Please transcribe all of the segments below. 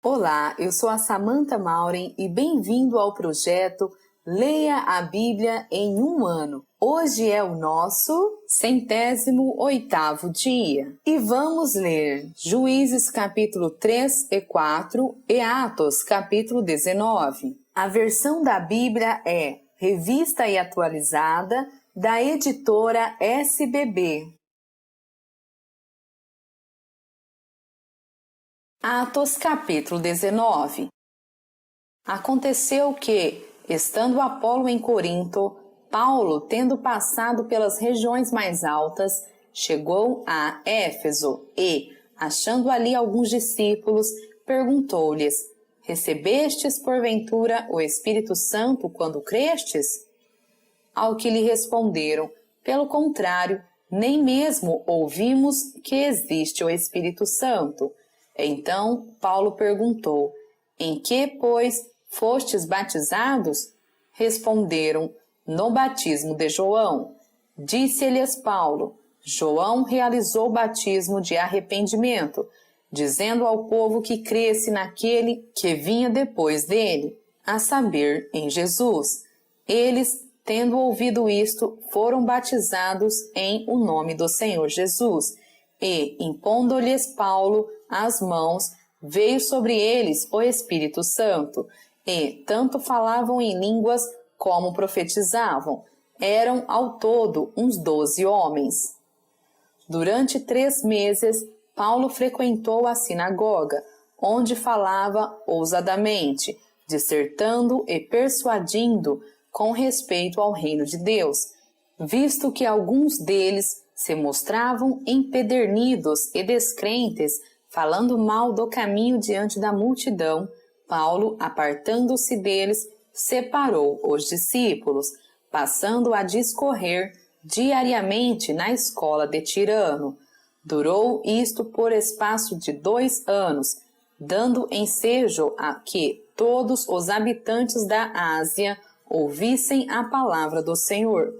Olá, eu sou a Samantha Mauren e bem-vindo ao projeto Leia a Bíblia em um ano. Hoje é o nosso 108º dia e vamos ler Juízes capítulo 3 e 4 e Atos capítulo 19. A versão da Bíblia é Revista e Atualizada da editora SBB. Atos capítulo 19. Aconteceu que, estando Apolo em Corinto, Paulo, tendo passado pelas regiões mais altas, chegou a Éfeso e, achando ali alguns discípulos, perguntou-lhes: Recebestes porventura o Espírito Santo quando crestes? Ao que lhe responderam: Pelo contrário, nem mesmo ouvimos que existe o Espírito Santo. Então Paulo perguntou: Em que, pois, fostes batizados? Responderam: No batismo de João. Disse-lhes Paulo: João realizou o batismo de arrependimento, dizendo ao povo que cresce naquele que vinha depois dele, a saber, em Jesus. Eles, tendo ouvido isto, foram batizados em o nome do Senhor Jesus. E, impondo-lhes Paulo as mãos, veio sobre eles o Espírito Santo, e tanto falavam em línguas como profetizavam. Eram ao todo uns 12 homens. Durante 3 meses, Paulo frequentou a sinagoga, onde falava ousadamente, dissertando e persuadindo com respeito ao reino de Deus, visto que alguns deles se mostravam empedernidos e descrentes, falando mal do caminho diante da multidão. Paulo, apartando-se deles, separou os discípulos, passando a discorrer diariamente na escola de Tirano. Durou isto por espaço de 2 anos, dando ensejo a que todos os habitantes da Ásia ouvissem a palavra do Senhor,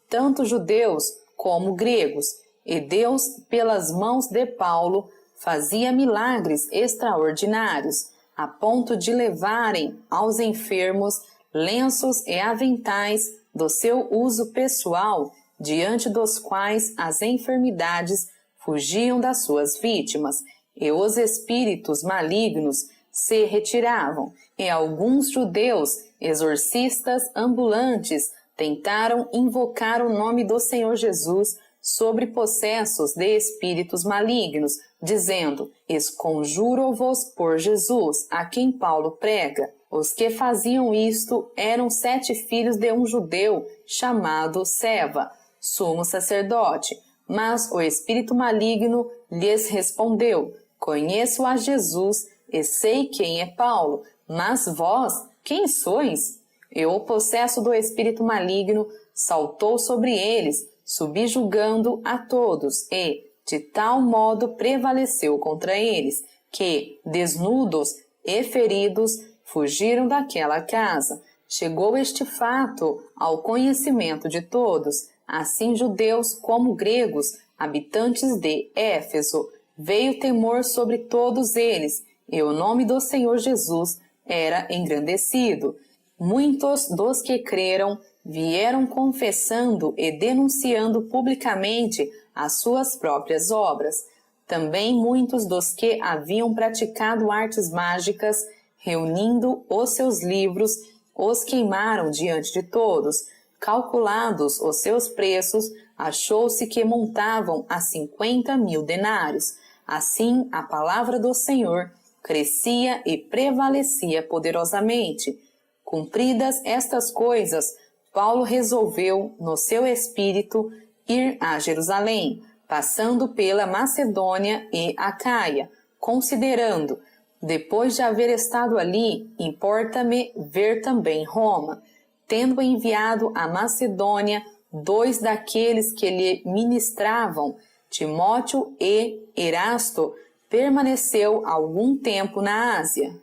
tanto judeus como gregos, e Deus, pelas mãos de Paulo, fazia milagres extraordinários, a ponto de levarem aos enfermos lenços e aventais do seu uso pessoal, diante dos quais as enfermidades fugiam das suas vítimas, e os espíritos malignos se retiravam, e alguns judeus exorcistas ambulantes tentaram invocar o nome do Senhor Jesus sobre possessos de espíritos malignos, dizendo: Esconjuro-vos por Jesus, a quem Paulo prega. Os que faziam isto eram 7 filhos de um judeu chamado Seva, sumo sacerdote. Mas o espírito maligno lhes respondeu: Conheço a Jesus e sei quem é Paulo, mas vós, quem sois? E o possesso do espírito maligno saltou sobre eles, subjugando a todos, e, de tal modo, prevaleceu contra eles, que, desnudos e feridos, fugiram daquela casa. Chegou este fato ao conhecimento de todos, assim judeus como gregos, habitantes de Éfeso. Veio temor sobre todos eles, e o nome do Senhor Jesus era engrandecido. Muitos dos que creram vieram confessando e denunciando publicamente as suas próprias obras. Também muitos dos que haviam praticado artes mágicas, reunindo os seus livros, os queimaram diante de todos. Calculados os seus preços, achou-se que montavam a 50.000 denários. Assim, a palavra do Senhor crescia e prevalecia poderosamente. Cumpridas estas coisas, Paulo resolveu, no seu espírito, ir a Jerusalém, passando pela Macedônia e Acaia, considerando: depois de haver estado ali, importa-me ver também Roma. Tendo enviado à Macedônia 2 daqueles que lhe ministravam, Timóteo e Erasto, permaneceu algum tempo na Ásia.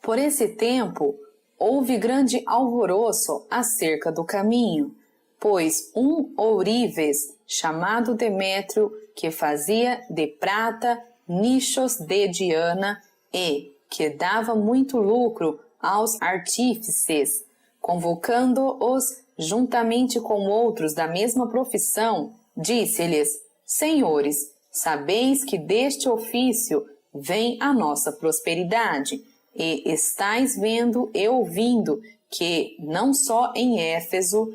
Por esse tempo, houve grande alvoroço acerca do caminho, pois um ourives, chamado Demétrio, que fazia de prata nichos de Diana e que dava muito lucro aos artífices. Convocando-os juntamente com outros da mesma profissão, disse-lhes: Senhores, sabeis que deste ofício vem a nossa prosperidade, e estáis vendo e ouvindo que, não só em Éfeso,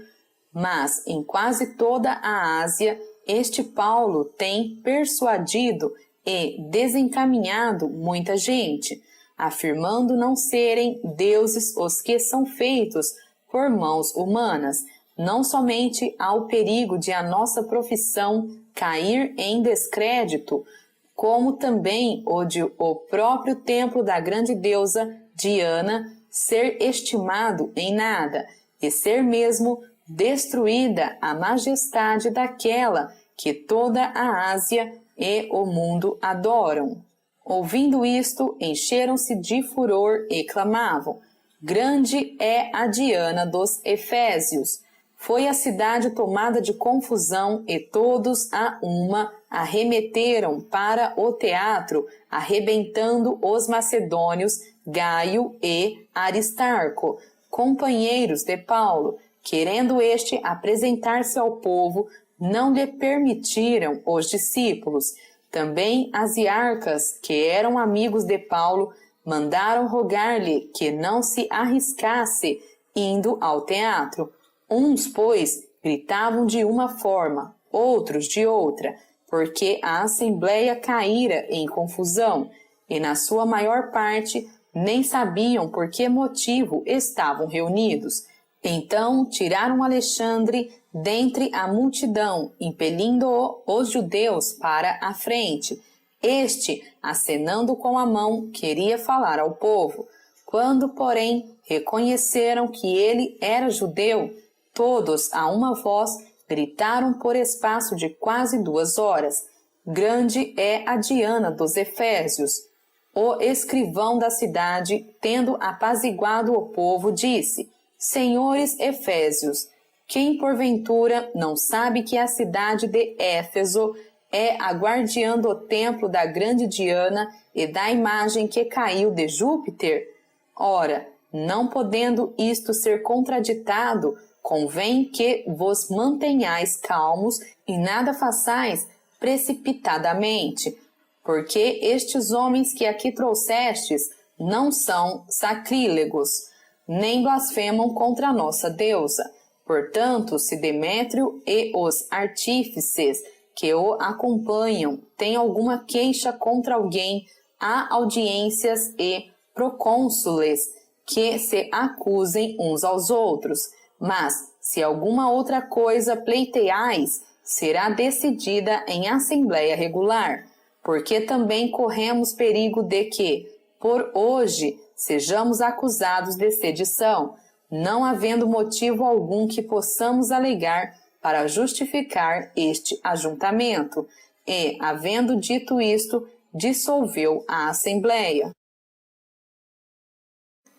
mas em quase toda a Ásia, este Paulo tem persuadido e desencaminhado muita gente, afirmando não serem deuses os que são feitos por mãos humanas, não somente ao perigo de a nossa profissão cair em descrédito, como também o de o próprio templo da grande deusa Diana ser estimado em nada, e ser mesmo destruída a majestade daquela que toda a Ásia e o mundo adoram. Ouvindo isto, encheram-se de furor e clamavam: Grande é a Diana dos Efésios! Foi a cidade tomada de confusão e todos a uma arremeteram para o teatro, arrebentando os macedônios Gaio e Aristarco, companheiros de Paulo. Querendo este apresentar-se ao povo, não lhe permitiram os discípulos. Também as iarcas, que eram amigos de Paulo, mandaram rogar-lhe que não se arriscasse indo ao teatro. Uns, pois, gritavam de uma forma, outros de outra, porque a assembleia caíra em confusão, e na sua maior parte nem sabiam por que motivo estavam reunidos. Então tiraram Alexandre dentre a multidão, impelindo-o os judeus para a frente. Este, acenando com a mão, queria falar ao povo. Quando, porém, reconheceram que ele era judeu, todos, a uma voz, gritaram por espaço de quase 2 horas: Grande é a Diana dos Efésios! O escrivão da cidade, tendo apaziguado o povo, disse: Senhores Efésios, quem porventura não sabe que a cidade de Éfeso é a guardiã do templo da grande Diana e da imagem que caiu de Júpiter? Ora, não podendo isto ser contraditado, convém que vos mantenhais calmos e nada façais precipitadamente, porque estes homens que aqui trouxestes não são sacrílegos, nem blasfemam contra a nossa deusa. Portanto, se Demétrio e os artífices que o acompanham têm alguma queixa contra alguém, há audiências e procônsules que se acusem uns aos outros. Mas, se alguma outra coisa pleiteais, será decidida em assembleia regular, porque também corremos perigo de que, por hoje, sejamos acusados de sedição, não havendo motivo algum que possamos alegar para justificar este ajuntamento. E, havendo dito isto, dissolveu a assembleia.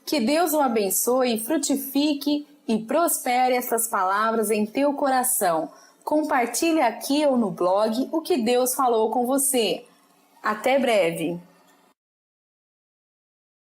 Que Deus o abençoe e frutifique e prospere essas palavras em teu coração. Compartilhe aqui ou no blog o que Deus falou com você. Até breve!